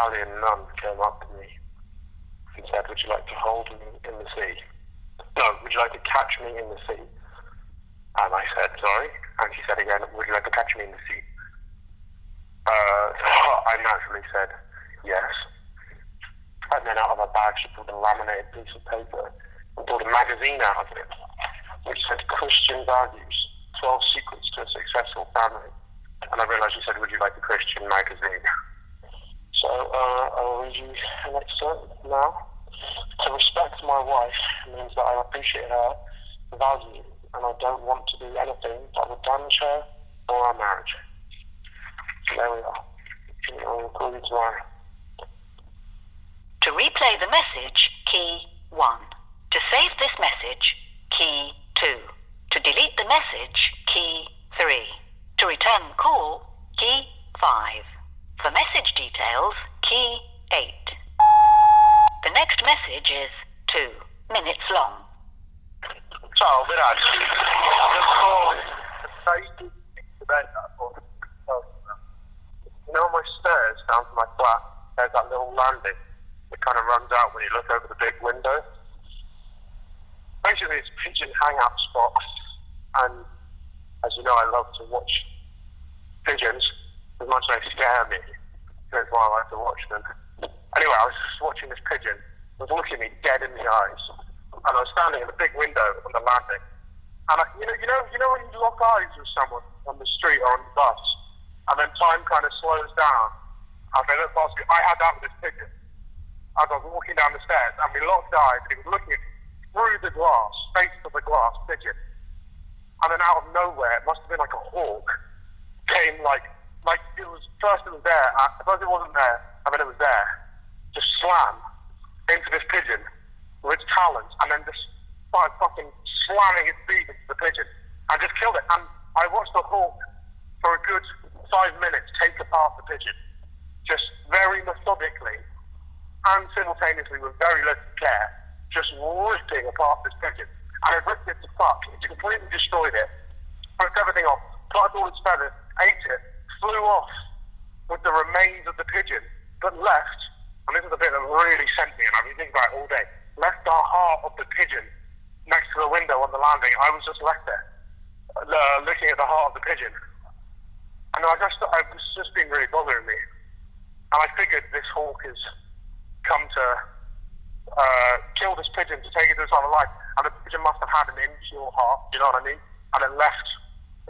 Italian nun came up to me and said, "Would you like to hold me in the sea? No, would you like to catch me in the sea?" And I said, "Sorry." And she said again, "Would you like to catch me in the sea?" So I naturally said, "Yes." And then out of her bag, she pulled a laminated piece of paper and pulled a magazine out of it, which said Christian Values, 12 Secrets to a Successful Family. And I realized she said, "Would you like a Christian magazine?" So I'll read you an excerpt now. To respect my wife means that I appreciate her value and I don't want to do anything that would damage her or our marriage. There we are. I'll call you tomorrow. To replay the message, key 1. To save this message, key 2. To delete the message, key 3. To return the call, key 5. For message details, key 8. The next message is 2 minutes long. Ciao, grazie. You know, on my stairs down to my flat, there's that little landing that kind of runs out when you look over the big window. Basically, it's a pigeon hangout spot, and as you know, I love to watch pigeons as much as they scare me. That's why I like to watch them. Anyway, I was just watching this pigeon. It was looking me dead in the eyes, and I was standing in the big window on the landing. And you know when you lock eyes with someone on the street or on the bus, and then time kind of slows down as they look past you. I had that with this pigeon as I was walking down the stairs, and we locked eyes, and he was looking at me through the glass, face to the glass, pigeon. And then out of nowhere, it must have been like a hawk, came like it was, first it was there, first it wasn't there, and then it was there, just slammed into this pigeon with its talons, and then just started fucking slamming its beak into the pigeon, and just killed it. And I watched the hawk for a good 5 minutes take apart the pigeon, just very methodically, and simultaneously with very little care, just ripping apart this pigeon. And it ripped it to fuck. It completely destroyed it, ripped everything off, plucked all its feathers, ate it, flew off with the remains of the pigeon, but left, and this is the bit that really sent me, and I've been thinking about it all day, left the heart of the pigeon next to the window on the landing. I was just left there, looking at the heart of the pigeon. And it's just been really bothering me. And I figured this hawk has come to kill this pigeon to take it to its other life. And the pigeon must have had an impure heart, you know what I mean? And it left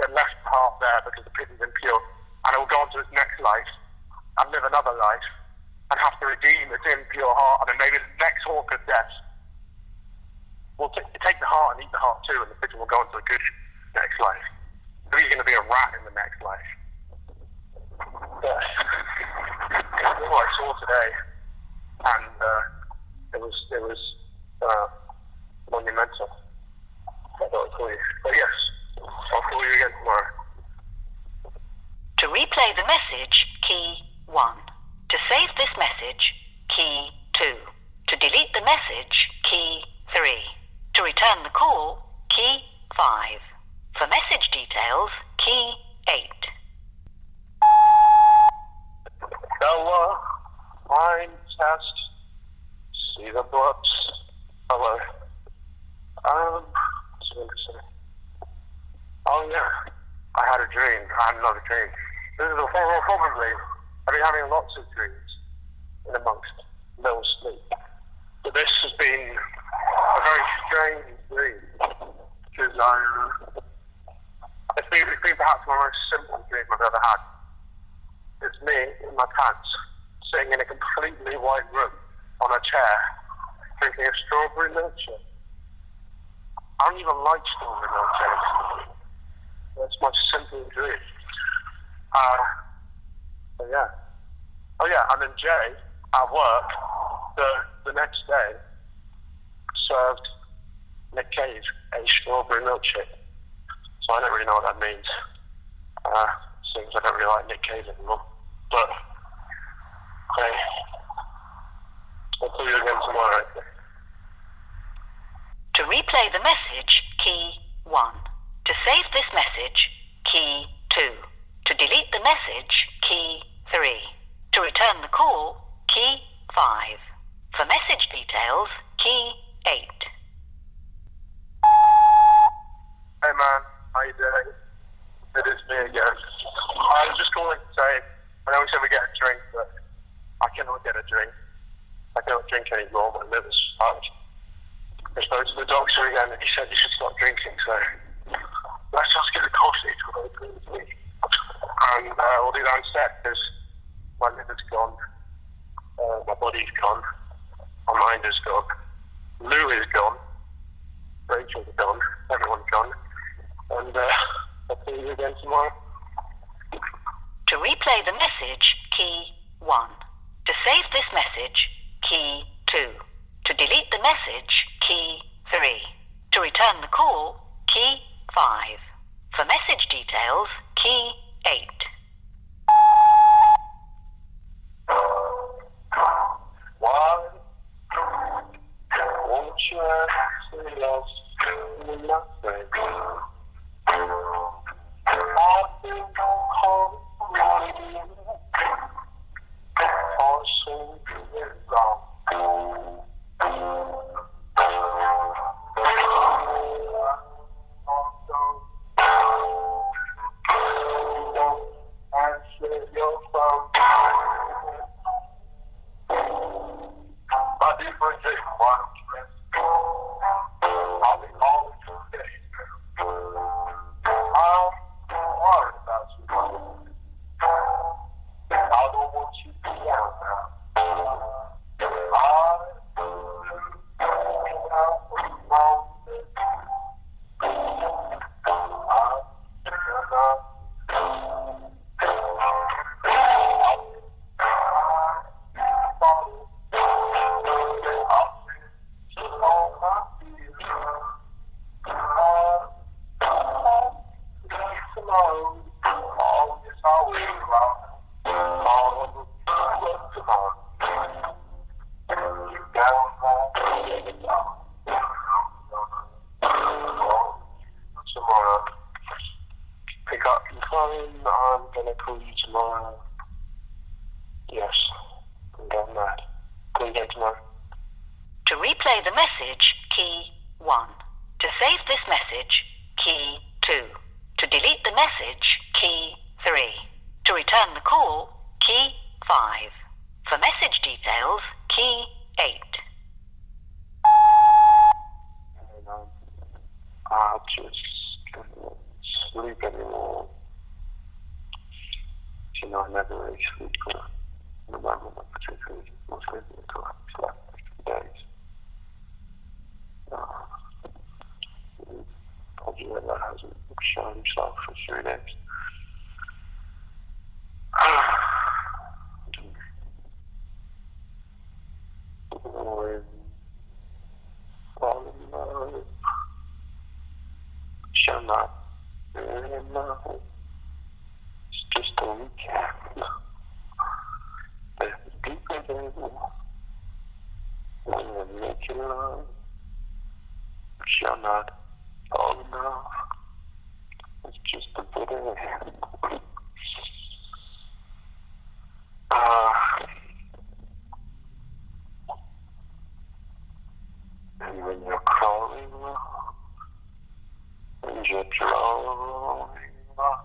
the heart there because the pigeon's impure. And it will go on to its next life and live another life and have to redeem its impure heart. And then maybe the next hawk of death will take the heart and eat the heart too, and the pigeon will go on to a good next life. Maybe he's going to be a rat in the next life. Yeah. That's what I saw today, and it was monumental. I thought I'd call you. But yes, I'll call you again tomorrow. To replay the message, key 1. To save this message, key 2. To delete the message, key 3. To return the call, key 5. For message details, key 8. Bella, mind test, see the books. Hello. What's I going to say? Oh yeah, I had a dream. I had another dream. This is probably, I've been having lots of dreams in amongst little sleep. But this has been a very strange dream, because it's been perhaps my most simple dream I've ever had. It's me in my pants, sitting in a completely white room on a chair, drinking a strawberry milkshake. I don't even like strawberry milkshakes. That's my simple dream. So yeah. Oh yeah, and then Jay, at work, the next day, served Nick Cave a strawberry milkshake. So I don't really know what that means. Seems I don't really like Nick Cave anymore. But, okay. I'll call you again tomorrow. To replay the message, key 1. To save this message, key 2. To delete the message, key 3. To return the call, key 5. For message details, key 8. Hey man, how you doing? It is me again. I was just calling to say, I know we said we get a drink, but I cannot get a drink. I cannot drink anymore. My liver's fucked. I spoke to the doctor again and he said you should stop drinking, so let's just get a coffee to open with me. And we'll do that instead because my liver's gone, my body's gone, my mind is gone, Lou is gone, Rachel's gone, everyone's gone, and I'll see you again tomorrow. To replay the message, key 1. To save this message, key 2. To delete the message, key 3. To return the call, key 5. For message details, key 8. Why won't you ask me lost in nothing? I've been home for so long. Answer your phone. My different day, I'll be calling today. I'm worried about you. I don't want you to be down now. Tomorrow. Pick up your phone. I'm gonna call you tomorrow. Yes, I'm going mad. Call you again tomorrow. To replay the message, key 1. To save this message, key 2. To delete the message, key 3. To return the call, key 5. For message details, key 8. I just can't sleep anymore. You know, I never really sleep for the moment, particularly most sleeping until I slept for 2 days. Probably that hasn't shown himself for 3 days. Shall not really know. It's just a recap. There's deeper than when you're making love. Shall not all enough. It's just a bit of a and when you're crawling along, and you're drawing along,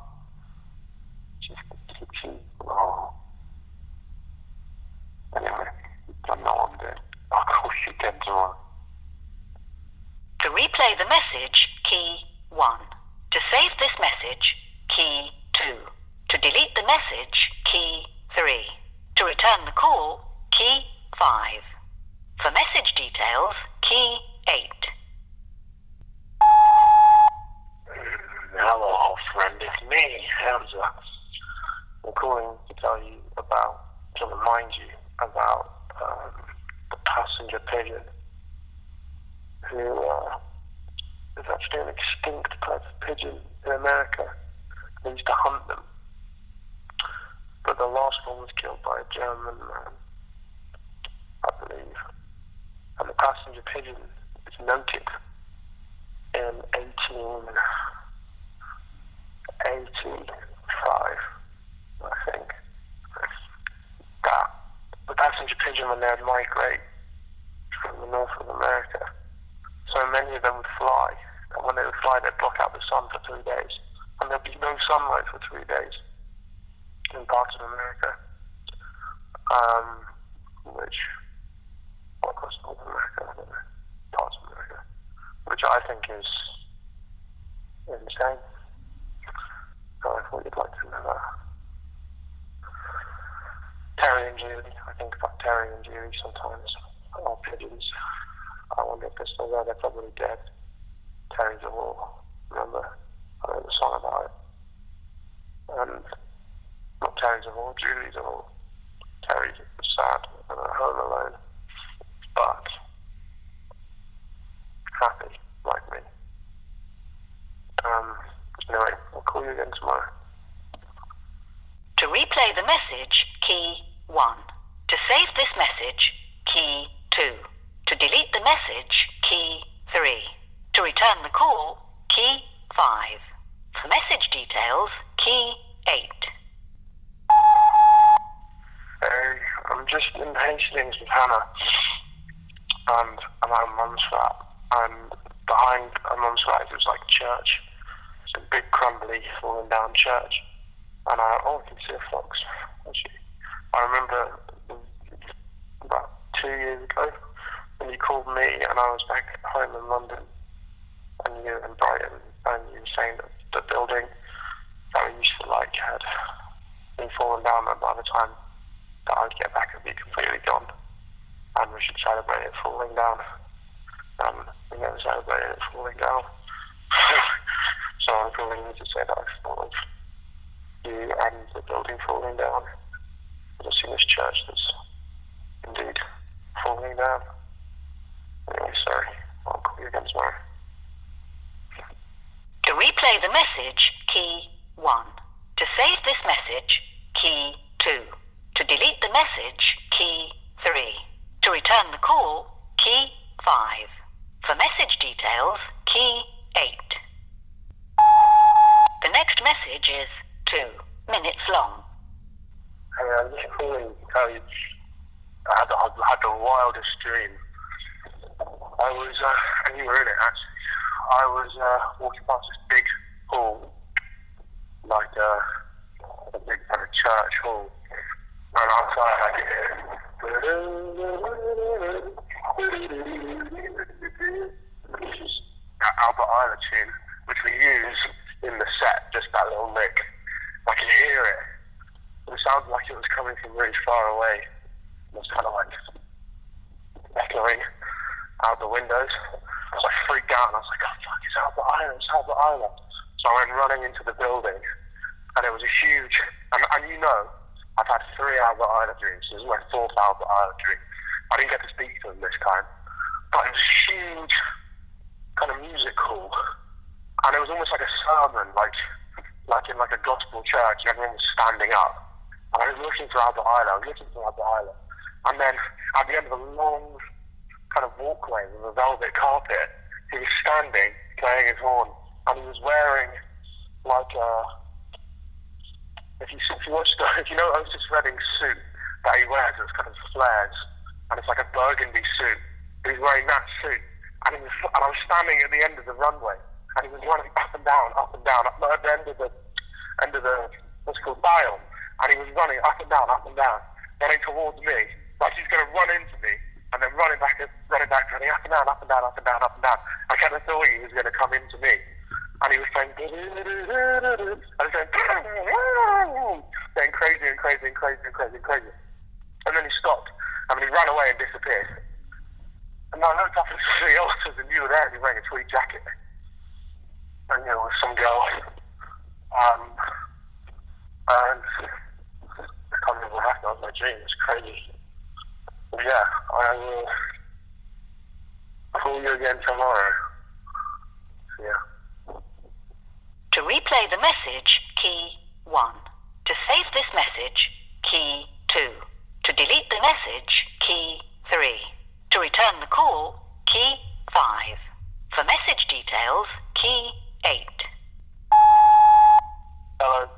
just a kitchen long. Anyway, I know I'm dead. I'll call you again tomorrow. To replay the message, key 1. To save this message, key 2. To delete the message, key 3. To return the call, key 5. For message details, key 8. Hello, friend, it's me, Hamza. I'm calling to tell you to remind you about the passenger pigeon, who is actually an extinct type of pigeon in America. They used to hunt them, but the last one was killed by a German man, I believe. And the passenger pigeon is noted in 1885, I think, that the passenger pigeon imagine when they would migrate from the north of America, so many of them would fly, and when they would fly, they'd block out the sun for 3 days, and there'd be no sunlight for 3 days in parts of America, which, across North America, I don't know, parts of America, which I think is insane. So I thought you'd like to know that. Terry and Julie, I think about Terry and Julie sometimes, or pigeons. I wonder if they're still there. They're probably dead. Terry's a Hall, remember? I wrote a song about it. And not Terry's a Hall, Julie's a Hall. Terry's sad and at home alone, but happy, like me. Anyway, I'll call you again tomorrow. To replay the message, key 1. To save this message, key 2. To delete the message, key 3. To return the call, key 5. For message details, key 8. Hey, I'm just in Hastings with Hannah, and I'm at her mum's flat, and behind her mum's flat is like church. It's a big crumbly falling down church, and I can see a fox, actually. I remember about 2 years ago when you called me and I was back home in London, and you were in Brighton, and you were saying that the building that we used to like had been fallen down, and by the time that I would get back it would be completely gone, and we should celebrate it falling down. We never celebrated it falling down. So I'm calling you to say that I thought of you and the building falling down. I've seen this church that's indeed falling down. Anyway, sorry. I'll call you again tomorrow. To replay the message, key 1. To save this message, key 2. To delete the message, key 3. To return the call, key 5. For message details, key 8. The next message is 2 minutes long. Hey, I'm just calling to tell you I had the wildest dream. I was, and you were in it actually, I was walking past this big hall, like a big kind of church hall, and outside I could hear which is that Albert Isla tune, which we use in the set, just that little lick. I could hear it. It sounded like it was coming from really far away. It was kind of like echoing out the windows. I was like freaked out, and I was like, oh fuck, it's Albert Isla, it's Albert Isla. So I went running into the building, and it was a huge, and you know, I've had 3 Albert Isla dreams. This is my 4th Albert Isla dream. I didn't get to speak to them this time, but it was a huge kind of music hall, and it was almost like a sermon, like in like a gospel church, and everyone was standing up. And I was looking for Albert Isla, and then at the end of a long kind of walkway with a velvet carpet, he was standing, playing his horn, and he was wearing like if you know Otis Redding's suit that he wears, it's kind of flares, and it's like a burgundy suit. He was wearing that suit, and I was standing at the end of the runway, and he was running up and down, at the end of the what's called dial, and he was running up and down, running towards me, like he's going to run into me, and then running back, running up and down. I kind of thought he was going to come into me, and he was saying, and saying crazy, and then he stopped, and then he ran away and disappeared. And I looked up at the altars, and you were there, and he was wearing a tweed jacket, and you know, some girl, and I can't remember what happened. That was my dream. It's crazy. But yeah, I will call you again tomorrow. Yeah. To replay the message, key 1. To save this message, key 2. To delete the message, key 3. To return the call, key 5. For message details, key 8. Hello.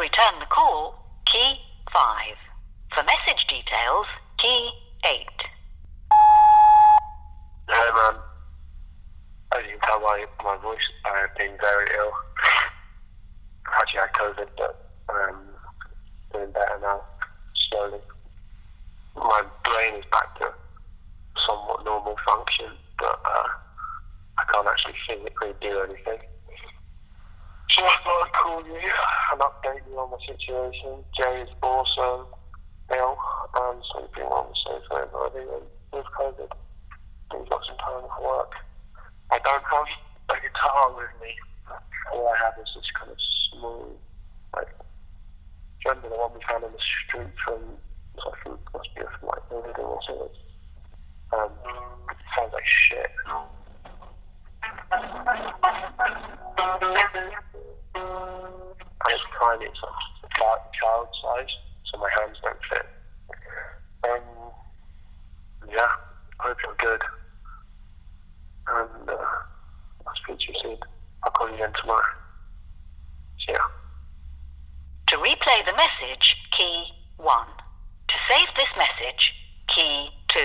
return the call, key 5. For message details, key 8. Hey man, as you can tell by my voice, I have been very ill. I've actually had COVID, but doing better now, slowly. My brain is back to somewhat normal function, but I can't actually physically do anything. So I thought I'd call you and update you on the situation. Jay is also ill and sleeping on the sofa with COVID. He's got some time off work. I don't have a guitar with me. All I have is this kind of small, like, do you remember the one we found on the street from, I think it must be from like Wimbledon or something. Sounds like shit. And it's tiny, it's like child size, so my hands don't fit. Yeah, I hope you're good. And I'll speak to you soon. I'll call you again tomorrow. See ya. To replay the message, key 1. To save this message, key 2.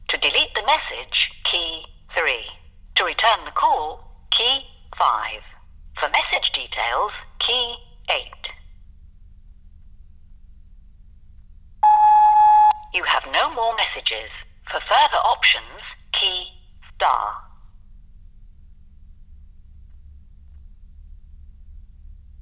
To delete the message, key 3. To return the call, key 5. For message details, key 8. You have no more messages. For further options, key star.